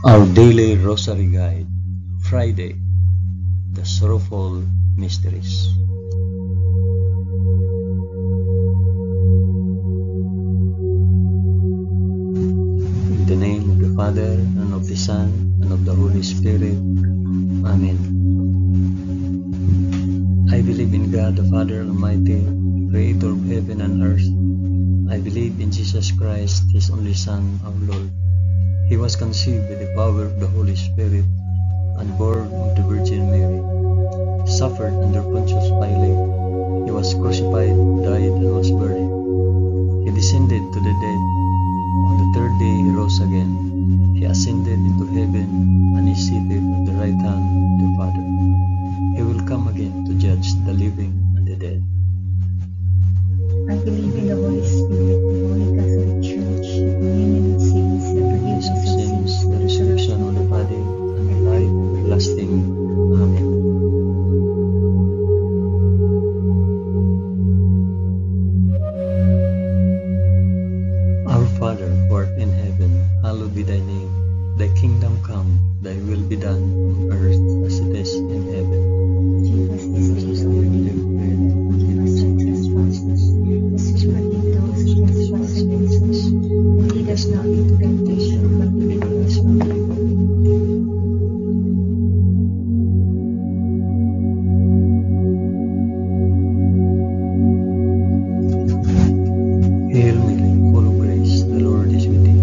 Our Daily Rosary Guide, Friday, the Sorrowful Mysteries. In the name of the Father, and of the Son, and of the Holy Spirit. Amen. I believe in God the Father Almighty, Creator of heaven and earth. I believe in Jesus Christ, His only Son, our Lord. He was conceived by the power of the Holy Spirit and born of the Virgin Mary. Suffered under Pontius Pilate. He was crucified, died, and was buried. He descended to the dead. On the third day he rose again. He ascended into heaven and is seated at the right hand of the Father. He will come again to judge the living and the dead. I believe in the Holy Spirit, the Holy Catholic Church, the communion of saints, the forgiveness of sins, the resurrection of the body, and the life everlasting. Amen. Our Father, who art in heaven, hallowed be thy name. Thy kingdom come, thy will be done, on earth as it is in heaven. Give us this day our daily bread, and forgive us our trespasses, as we forgive those who trespass against us. And lead us not into temptation, but deliver us from evil. Hail Mary, full of grace, the Lord is with thee.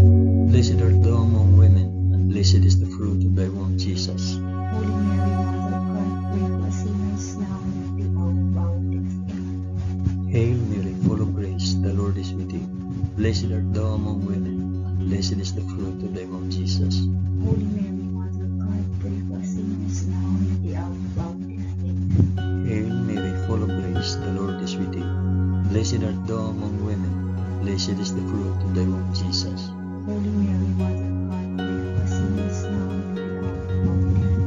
Blessed art thou among women, and blessed is the fruit of thy womb, Jesus. Holy Mary, Mother of God, pray for us sinners now and at the hour of our death. Amen. Hail Mary, full of grace, the Lord is with thee. Blessed art thou among women, and blessed is the fruit of thy womb, Jesus. Holy Mary, Mother of God, pray for us sinners now and at the hour of our death. Amen. Hail Mary, full of grace, the Lord is with thee. Blessed art thou among women, and blessed is the fruit of thy womb, Jesus. Holy Mary, Mother of God, pray for us sinners now and at the hour of our death.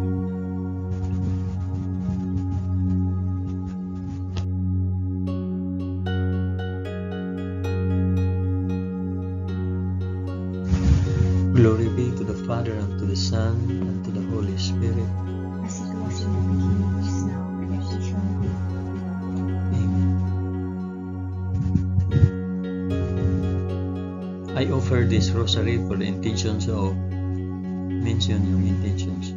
Glory be to the Father, and to the Son, and to the Holy Spirit. As it was in the beginning, is now, and ever shall be, world. Amen. I offer this rosary for the intentions of. Mention yung intentions.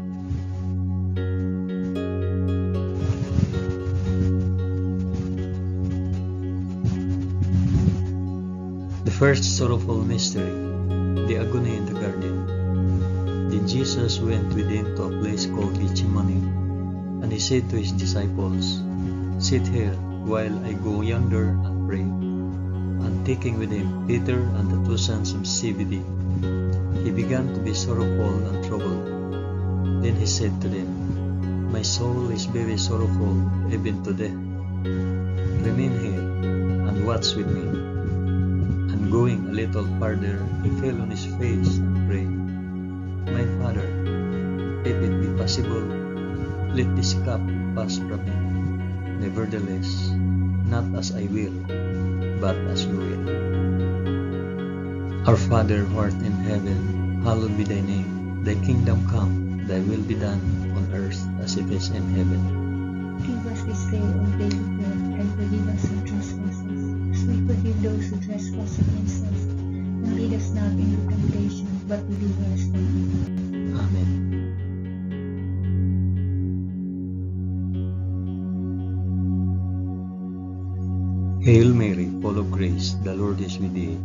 The first sorrowful mystery, the agony in the garden. Then Jesus went with him to a place called Gethsemane, and he said to his disciples, "Sit here while I go yonder and pray." And taking with him Peter and the two sons of Zebedee, he began to be sorrowful and troubled. Then he said to them, "My soul is very sorrowful, even to death. Remain here and watch with me." And going a little farther, he fell on his face and prayed, "My Father, if it be possible, let this cup pass from me. Nevertheless, not as I will, but as you will." Our Father, who art in heaven, hallowed be thy name. Thy kingdom come, thy will be done, on earth as it is in heaven. Give us this day our daily bread, and forgive us our trespasses, as we forgive those who trespass against us. And lead us not into temptation, but deliver us from evil. Amen. Hail Mary, full of grace, the Lord is with thee.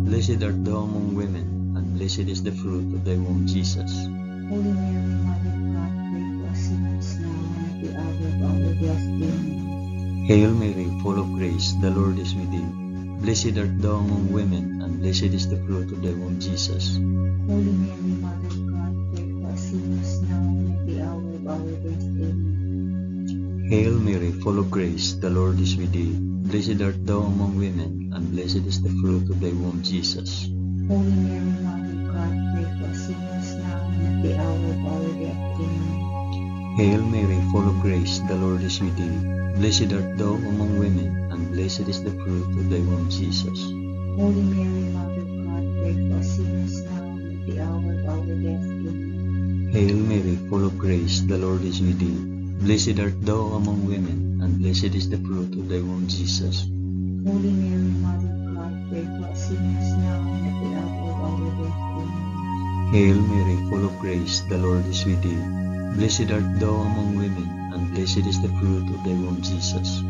Blessed art thou among women, and blessed is the fruit of thy womb, Jesus. Holy Mary, Mother of God, pray for us sinners now and at the hour of our death. Amen. Hail Mary, full of grace, the Lord is with thee. Blessed art thou among women, and blessed is the fruit of thy womb, Jesus. Holy Mary, Mother of God, pray for us sinners now and at the hour of our death. Amen. Hail Mary, full of grace, the Lord is with thee. Blessed art thou among women, and blessed is the fruit of thy womb, Jesus. Holy Mary, Mother of God, pray for us sinners now and at the hour of our death. Amen. Hail Mary, full of grace, the Lord is with thee. Blessed art thou among women, and blessed is the fruit of thy womb, Jesus. Holy Mary, Mother of God, pray for us sinners now and at the hour of our death. Amen. Hail Mary, full of grace, the Lord is with thee. Blessed art thou among women, and blessed is the fruit of thy womb, Jesus. Holy Mary, Mother of God, pray for us sinners now and at the hour of our death. Amen. Hail Mary, full of grace, the Lord is with thee. Blessed art thou among women, and blessed is the fruit of thy womb, Jesus.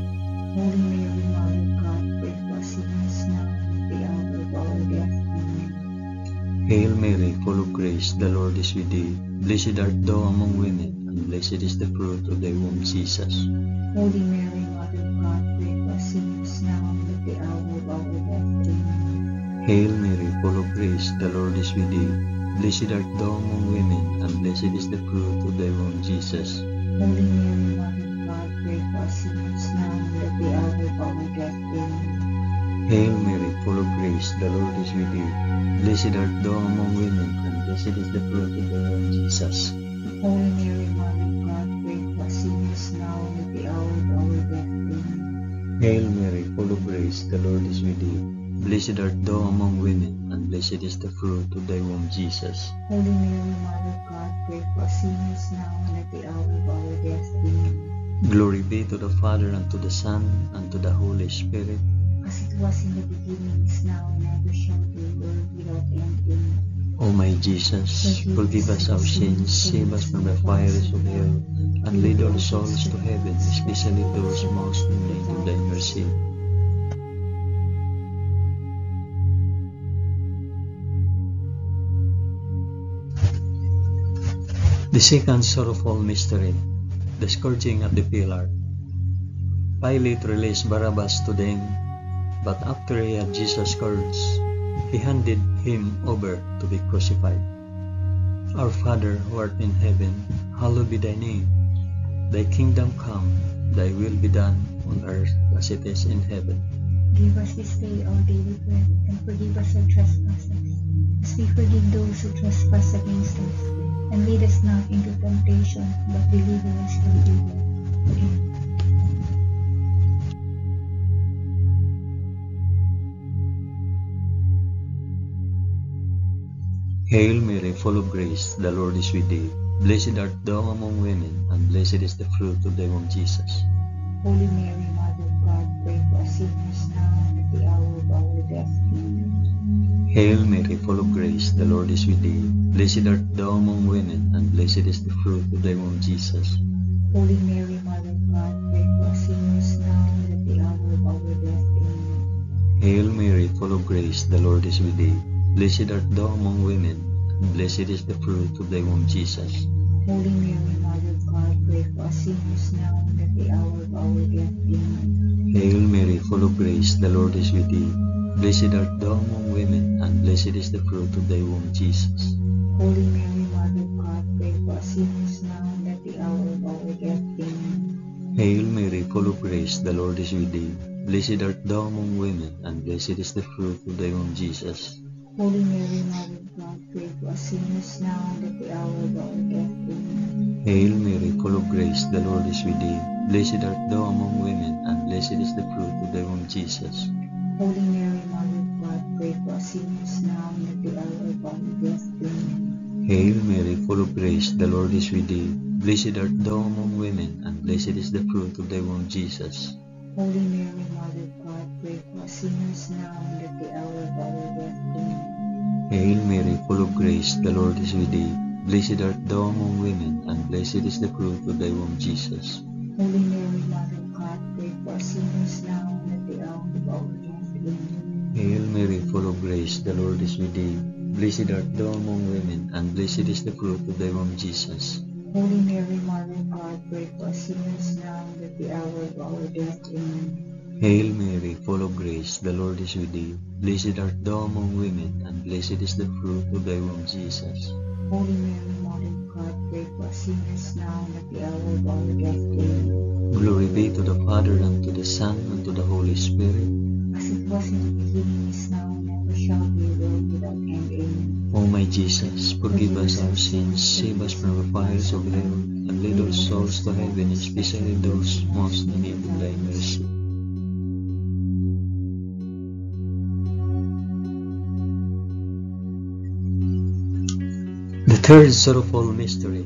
Holy Mary, Mother of God, pray for us sinners now and at the hour of our death. Amen. Hail Mary, full of grace, the Lord is with thee. Blessed art thou among women, and blessed is the fruit of thy womb, Jesus. Holy Mary, Mother of God, pray for us sinners now and at the hour of our death. Amen. Hail Mary, full of grace, the Lord is with thee. Blessed art thou among women, and blessed is the fruit of thy womb, Jesus. Holy Mary, Mother of God, pray for us sinners now and at the hour of our death. Amen. Hail Mary, full of grace, the Lord is with thee. Blessed art thou among women, and blessed is the fruit of thy womb, Jesus. Holy Mary, Mother of God, pray for us sinners now and at the hour of our death. Amen. Hail Mary, full of grace, the Lord is with thee. Blessed art thou among women, and blessed is the fruit of thy womb, Jesus. Holy Mary, Mother of God, pray for us sinners now and at the hour of our death. Amen. Glory be to the Father, and to the Son, and to the Holy Spirit. As it was in the beginning, is now, and ever shall be, world without end. Amen. O my Jesus, forgive us our sins, save us from the fires of hell, and lead all souls to heaven, especially those most in need of thy mercy. The second sorrowful mystery, the scourging at the pillar. Pilate released Barabbas to them, but after he had Jesus scourged, he handed him over to be crucified. Our Father, who art in heaven, hallowed be thy name. Thy kingdom come, thy will be done on earth as it is in heaven. Give us this day our daily bread, and forgive us our trespasses, as we forgive those who trespass against us. And lead us not into temptation, but deliver us from evil. Amen. Hail Mary, full of grace, the Lord is with thee. Blessed art thou among women, and blessed is the fruit of thy womb, Jesus. Holy Mary, Mother of God, pray for us sinners now and at the hour of our death. Amen. Hail Mary, full of grace, the Lord is with thee. Blessed art thou among women, and blessed is the fruit of thy womb, Jesus. Holy Mary, Mother of God, pray for us sinners now and at the hour of our death. Amen. Hail Mary, full of grace, the Lord is with thee. Blessed art thou among women, and blessed is the fruit of thy womb, Jesus. Holy Mary, Mother of God, pray for us sinners now and at the hour of our death. Amen. Hail Mary, full of grace, the Lord is with thee. Blessed art thou among women, and blessed is the fruit of thy womb, Jesus. Holy Mary, Mother of God, pray for us sinners now and at the hour of our death. Amen. Hail Mary, full of grace, the Lord is with thee. Blessed art thou among women, and blessed is the fruit of thy womb, Jesus. Holy Mary, Mother of God, pray for us sinners now and at the hour of our death. Amen. Hail Mary, full of grace, the Lord is with thee. Blessed art thou among women, and blessed is the fruit of thy womb, Jesus. Holy Mary, Mother of God, pray for us sinners now and at the hour of our death. Amen. Hail Mary, full of grace, the Lord is with thee. Blessed art thou among women, and blessed is the fruit of thy womb, Jesus. Holy Mary, Mother of God, pray for us sinners now and at the hour of our death. Amen. Hail Mary, full of grace, the Lord is with thee. Blessed art thou among women, and blessed is the fruit of thy womb, Jesus. Holy Mary, Mother of God, pray for us sinners now and at the hour of our death. Amen. Hail Mary, full of grace, the Lord is with thee. Blessed art thou among women, and blessed is the fruit of thy womb, Jesus. Holy Mary, Mother of God, pray for us sinners now and at the hour of our death. Amen. Hail Mary, full of grace, the Lord is with thee. Blessed art thou among women, and blessed is the fruit of thy womb, Jesus. Holy Mary, Mother of God, pray for us sinners now and at the hour of our death. Amen. Glory be to the Father, and to the Son, and to the Holy Spirit. As it was in the beginning, is now, and ever shall be, world without end. Amen. O my Jesus, forgive us our sins, save us from the fires of hell, and lead all souls to heaven, especially those most in need of thy mercy. The The third sorrowful mystery,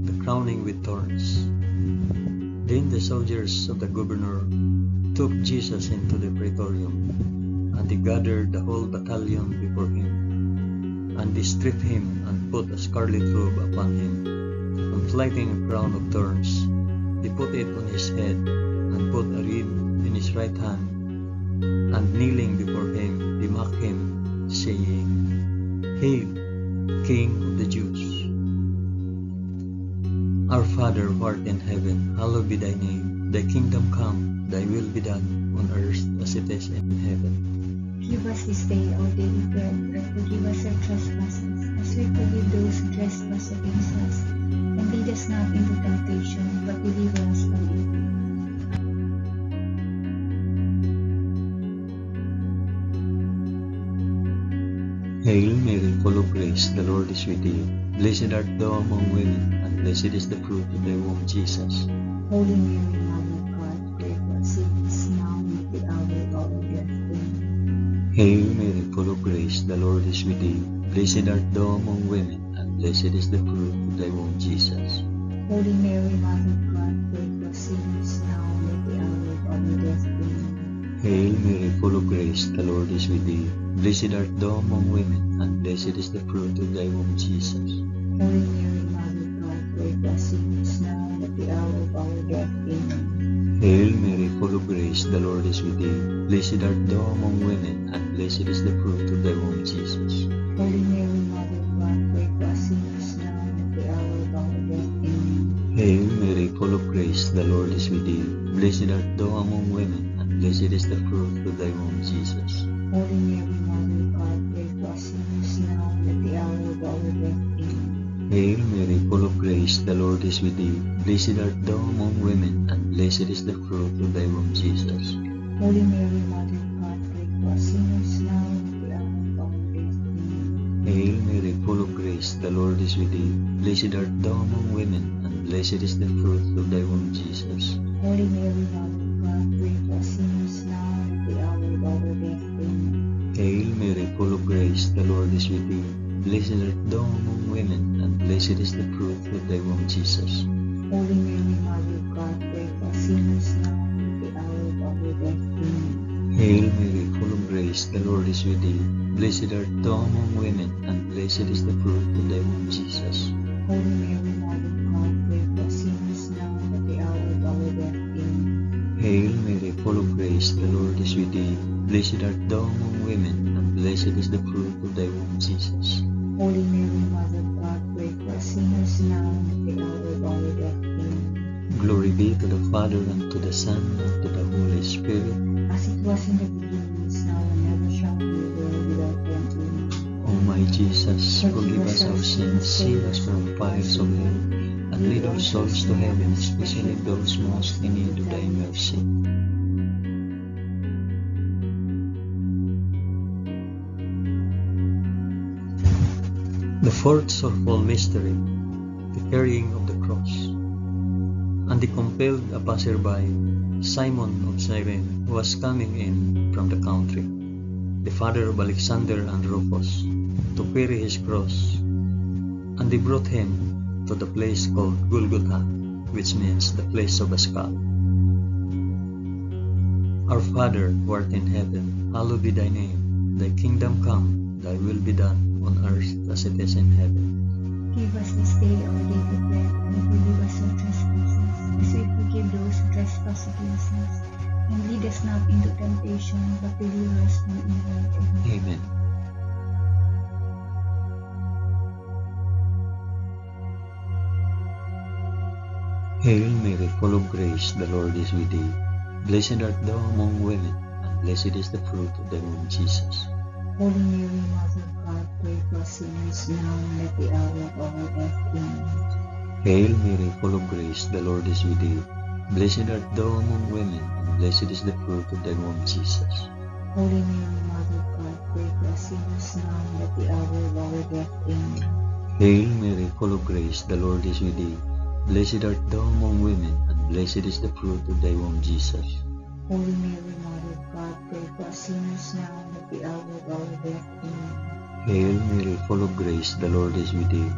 the crowning with thorns. Then the soldiers of the governor took Jesus into the praetorium, and they gathered the whole battalion before him. And they stripped him and put a scarlet robe upon him, and lighting a crown of thorns, they put it on his head, and put a reed in his right hand. And kneeling before him, they mocked him, saying, "Hail, King of the Jews! Our Father who art in heaven, hallowed be thy name. Thy kingdom come, thy will be done, on earth as it is in heaven. Give us this day our daily bread, and forgive us our trespasses, as we forgive those who trespass against us. And lead us not into temptation, but deliver us from evil." Hail Mary, full of grace, the Lord is with thee. Blessed art thou among women, and blessed is the fruit of thy womb, Jesus. Holy Mary, Mother of God, pray for us sinners, now and at the hour of our death. Amen. Hail Mary, full of grace, the Lord is with thee. Blessed art thou among women, and blessed is the fruit of thy womb, Jesus. Holy Mary, Mother of God, pray for us sinners, now and at the hour of our death. Amen. Hail Mary, full of grace, the Lord is with thee. Blessed art thou among women, and blessed is the fruit of thy womb, Jesus. Holy Mary, Mother of God, pray for us sinners, now and at the hour of our death. Amen. Hail Mary, full of grace, the Lord is with thee. Blessed art thou among women, and blessed is the fruit of thy womb, Jesus. Holy Mary, Mother of God, pray for us sinners, now and at the hour of our death. Amen. Hail Mary, full of grace, the Lord is with thee. Blessed art thou among women, and blessed is the fruit of thy womb, Jesus. Holy Mary, Mother of God, pray for us sinners, now and at the hour of our death. Amen. Hail Mary, full of grace, the Lord is with thee. Blessed art thou among women, and blessed is the fruit of thy womb, Jesus. Holy Mary, Mother of God, pray for us sinners, now and at the hour of our death. Amen. Hail Mary, full of grace, the Lord is with thee. Blessed art thou among women, and blessed is the fruit of thy womb, Jesus. Holy Mary, Mother of God, pray for us sinners, now and at the hour of our death. Amen. Hail Mary, full of grace, the Lord is with thee. Blessed art thou among women, and blessed is the fruit of thy womb, Jesus. Holy Mary, Mother of God, pray for us sinners, now and at the hour of our death. Amen. Hail Mary, full of grace, the Lord is with thee. Blessed art thou among women, and blessed is the fruit of thy womb, Jesus. Holy Mary, Mother of God, pray for us sinners, now and at the hour of our death. Amen. Hail Mary, full of grace, the Lord is with thee. Blessed art thou among women, and blessed is the fruit of thy womb, Jesus. Holy Mary, Mother of God, pray for us sinners, now and at the hour of our death. Amen. Glory be to the Father, and to the Son, and to the Holy Spirit. As it was in the beginning, is now, and ever shall be, world without end. Amen. O my Jesus, forgive us our sins, save us from the fires of hell, and lead our souls to heaven, especially those most in need of thy mercy. The fourth sorrowful mystery, the carrying of the cross. And they compelled a passerby, Simon of Cyrene, who was coming in from the country, the father of Alexander and Rufus, to carry his cross. And they brought him to the place called Golgotha, which means the place of a skull. Our Father, who art in heaven, hallowed be thy name. Thy kingdom come, thy will be done, on earth as it is in heaven. Give us this day our daily bread, and forgive us our trespasses, as we forgive those who trespass against us. And lead us not into temptation, but deliver us from evil. Amen. Amen. Hail Mary, full of grace, the Lord is with thee. Blessed art thou among women, and blessed is the fruit of thy womb, Jesus. Holy Mary, Mother of God, pray for us sinners, now and at the hour of our death. Amen. Hail Mary, full of grace, the Lord is with thee. Blessed art thou among women, and blessed is the fruit of thy womb, Jesus. Holy Mary, Mother of God, pray for us sinners, now and at the hour of our death. Amen. Hail Mary, full of grace, the Lord is with thee. Blessed art thou among women, and blessed is the fruit of thy womb, Jesus. Holy Mary, Mother of God, pray for us sinners, now and at the hour of our death. Amen. Hail Mary, full of grace, the Lord is with thee.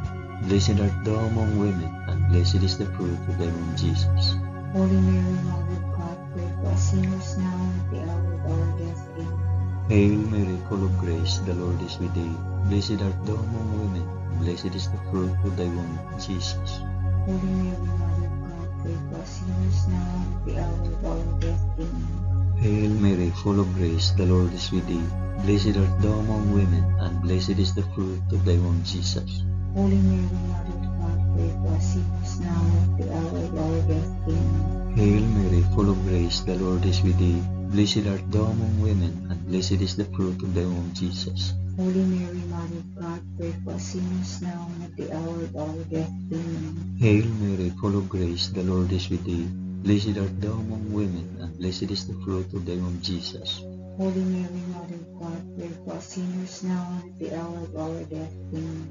Blessed art thou among women, and blessed is the fruit of thy womb, Jesus. Holy Mary, Mother of God, pray for us sinners now and at the hour of our death. Amen. Hail Mary, full of grace, the Lord is with thee. Blessed art thou among women, and blessed is the fruit of thy womb, Jesus. Holy Mary, Mother of God, pray for us sinners now and at the hour of our death. Amen. Hail Mary, full of grace, the Lord is with thee. Blessed art thou among women, and blessed is the fruit of thy womb, Jesus. Holy Mary, Mother of God, pray for us sinners now and at the hour of our death. Amen. Hail Mary, full of grace, the Lord is with thee. Blessed art thou among women, and blessed is the fruit of thy womb, Jesus. Holy Mary, Mother of God, pray for us sinners now and at the hour of our death. Amen. Hail Mary, full of grace, the Lord is with thee. Blessed art thou among women, and blessed is the fruit of thy womb, Jesus. Holy Mary, Mother of God, pray for us sinners now and at the hour of our death. Amen.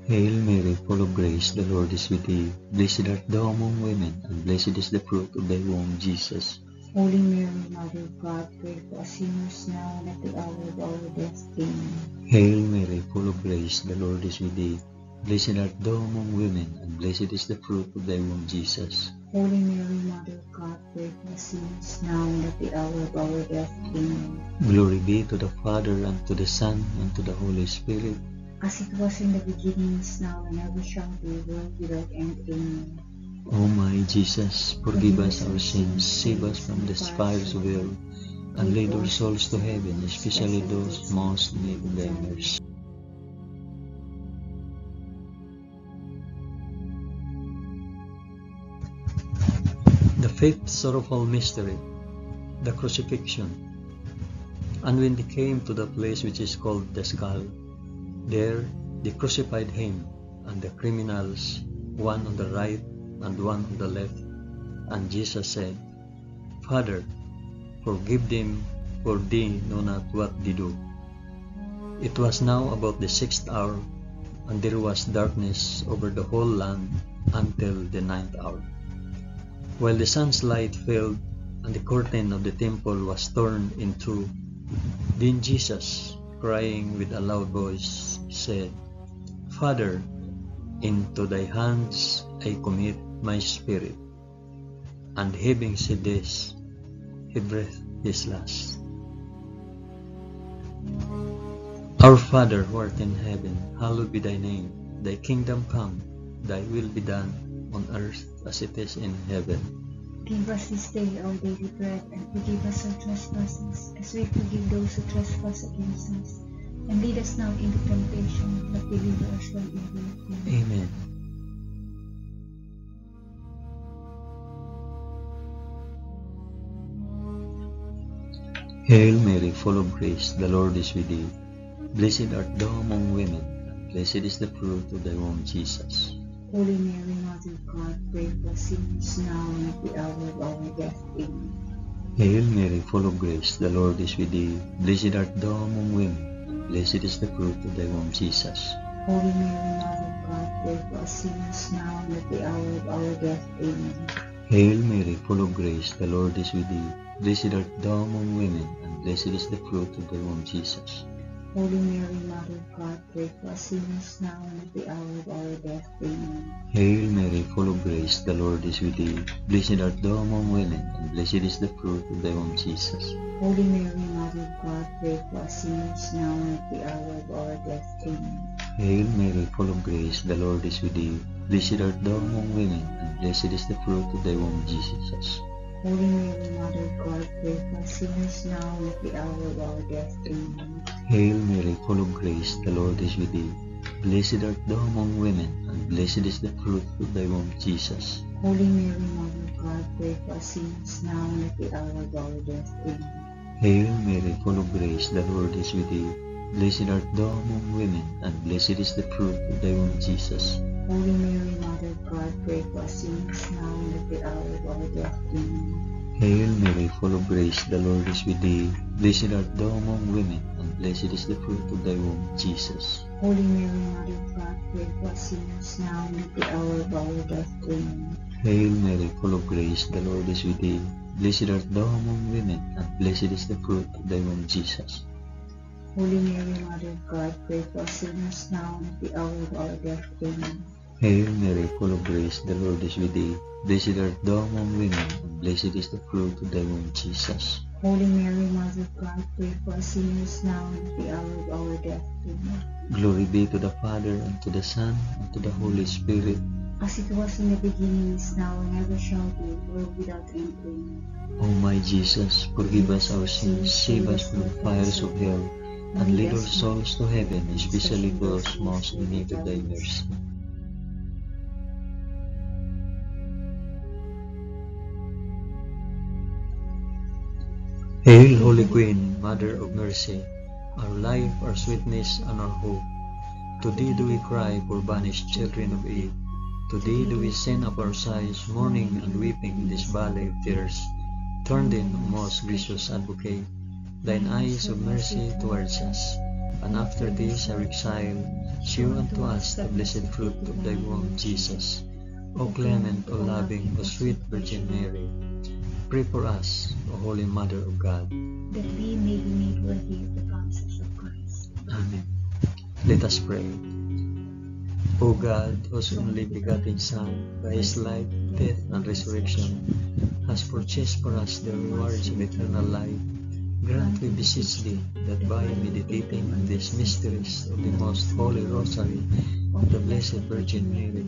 Hail Mary, full of grace, the Lord is with thee. Blessed art thou among women, and blessed is the fruit of thy womb, Jesus. Holy Mary, Mother of God, pray for us sinners now and at the hour of our death. Amen. Hail Mary, full of grace, the Lord is with thee. Blessed art thou among women, and blessed is the fruit of thy womb, Jesus. Holy Mary, Mother of God, pray for us sinners now and at the hour of our death. Amen. Glory be to the Father, and to the Son, and to the Holy Spirit. As it was in the beginning, is now, and ever shall be, world without end. Amen. O my Jesus, forgive us our sins, save us from the fires of hell, and lead our souls to heaven, especially those most in need of thy mercy. The fifth sorrowful mystery, the crucifixion. And when they came to the place which is called the Skull, there they crucified him and the criminals, one on the right and one on the left. And Jesus said, Father, forgive them, for they know not what they do. It was now about the 6th hour, and there was darkness over the whole land until the 9th hour. While the sun's light failed, and the curtain of the temple was torn in two, then Jesus, crying with a loud voice, said, Father, into thy hands I commit my spirit. And having said this, he breathed his last. Our Father who art in heaven, hallowed be thy name. Thy kingdom come, thy will be done, on earth as it is in heaven. Give us this day our daily bread, and forgive us our trespasses, as we forgive those who trespass against us. And lead us not into temptation, but deliver us from evil. Amen. Hail Mary, full of grace, the Lord is with thee. Blessed art thou among women, and blessed is the fruit of thy womb, Jesus. Holy Mary, Mother of God, pray for us sinners now and at the hour of our death. Amen. Hail Mary, full of grace, the Lord is with thee. Blessed art thou among women, and blessed is the fruit of thy womb, Jesus. Holy Mary, Mother of God, pray for us sinners now and at the hour of our death. Amen. Hail Mary, full of grace, the Lord is with thee. Blessed art thou among women, and blessed is the fruit of thy womb, Jesus. Holy Mary, Mother of God, pray for us sinners now and at the hour of our death. Amen. Hail Mary, full of grace, the Lord is with thee. Blessed art thou among women, and blessed is the fruit of thy womb, Jesus. Holy Mary, Mother of God, pray for us sinners now and at the hour of our death. Amen. Hail Mary, full of grace, the Lord is with thee. Blessed art thou among women, and blessed is the fruit of thy womb, Jesus. Holy Mary, Mother of God, pray for us sinners now and at the hour of our death. Amen. Hail Mary, full of grace, the Lord is with thee. Blessed art thou among women, and blessed is the fruit of thy womb, Jesus. Holy Mary, Mother of God, pray for us sinners now and at the hour of our death. Amen. Hail Mary, full of grace, the Lord is with thee. Blessed art thou among women, and blessed is the fruit of thy womb, Jesus. Holy Mary, Mother of God, pray for us sinners now and at the hour of our death. Amen. Hail Mary, full of grace, the Lord is with thee. Blessed art thou among women, and blessed is the fruit of thy womb, Jesus. Holy Mary, Mother of God, pray for us sinners now and at the hour of our death. Amen. Hail Mary, full of grace, the Lord is with thee. Blessed art thou among women, and blessed is the fruit of thy womb, Jesus. Holy Mary, Mother of God, pray for us sinners now and at the hour of our death. Amen. Hail Mary, full of grace, the Lord is with thee. Blessed art thou among women, and blessed is the fruit of thy womb, Jesus. Holy Mary, Mother of God, pray for us sinners now and at the hour of our death. Amen. Glory be to the Father, and to the Son, and to the Holy Spirit. As it was in the beginning, is now, and ever shall be, world without end. Amen. O my Jesus, forgive us our sins, save us from the fires of hell, and lead our souls to heaven, especially those most in need of thy mercy. Hail, Holy Queen, Mother of Mercy, our life, our sweetness, and our hope. To thee do we cry, poor banished children of Eve. To thee do we send up our sighs, mourning and weeping in this valley of tears. Turn then, O most gracious Advocate, thine eyes of mercy towards us, and after this our exile, shew unto us the blessed fruit of thy womb, Jesus. O clement, O loving, O sweet Virgin Mary, pray for us, O Holy Mother of God, that we may be made worthy of the promises of Christ. Amen. Let us pray. O God, whose only begotten Son, by his life, death, and resurrection, has purchased for us the rewards of eternal life, grant, we beseech thee, that by meditating on these mysteries of the most holy Rosary of the Blessed Virgin Mary,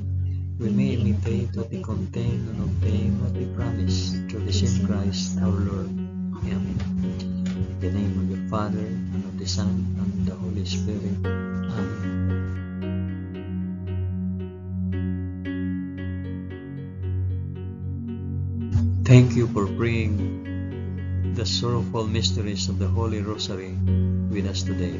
we may imitate what they contain and obtain what they promise, through the same Christ our Lord. Amen. In the name of the Father, and of the Son, and of the Holy Spirit. Amen. Thank you for praying the sorrowful mysteries of the Holy Rosary with us today.